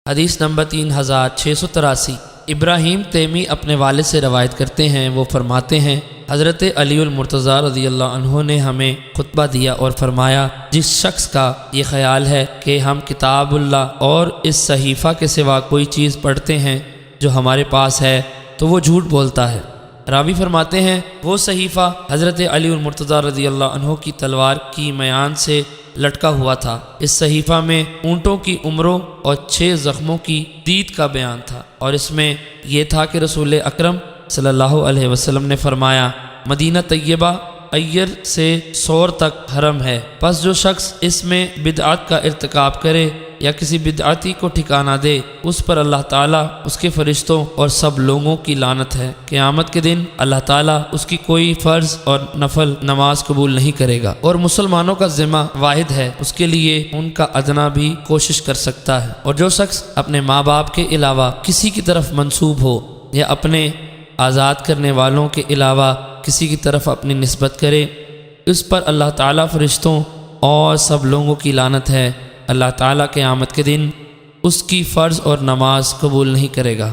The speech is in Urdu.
حدیث نمبر 3683۔ ابراہیم تیمی اپنے والد سے روایت کرتے ہیں، وہ فرماتے ہیں حضرت علی المرتضیٰ رضی اللہ عنہ نے ہمیں خطبہ دیا اور فرمایا، جس شخص کا یہ خیال ہے کہ ہم کتاب اللہ اور اس صحیفہ کے سوا کوئی چیز پڑھتے ہیں جو ہمارے پاس ہے تو وہ جھوٹ بولتا ہے۔ راوی فرماتے ہیں وہ صحیفہ حضرت علی المرتضیٰ رضی اللہ عنہ کی تلوار کی میان سے لٹکا ہوا تھا۔ اس صحیفہ میں اونٹوں کی عمروں اور 6 زخموں کی دید کا بیان تھا، اور اس میں یہ تھا کہ رسول اکرم صلی اللہ علیہ وسلم نے فرمایا، مدینہ طیبہ عیر سے سور تک حرم ہے، پس جو شخص اس میں بدعت کا ارتکاب کرے یا کسی بدعتی کو ٹھکانہ دے، اس پر اللہ تعالیٰ، اس کے فرشتوں اور سب لوگوں کی لعنت ہے۔ قیامت کے دن اللہ تعالیٰ اس کی کوئی فرض اور نفل نماز قبول نہیں کرے گا، اور مسلمانوں کا ذمہ واحد ہے، اس کے لیے ان کا ادنا بھی کوشش کر سکتا ہے۔ اور جو شخص اپنے ماں باپ کے علاوہ کسی کی طرف منسوب ہو یا اپنے آزاد کرنے والوں کے علاوہ کسی کی طرف اپنی نسبت کرے، اس پر اللہ تعالیٰ، فرشتوں اور سب لوگوں کی لعنت ہے۔ اللہ تعالیٰ قیامت کے دن اس کی فرض اور نماز قبول نہیں کرے گا۔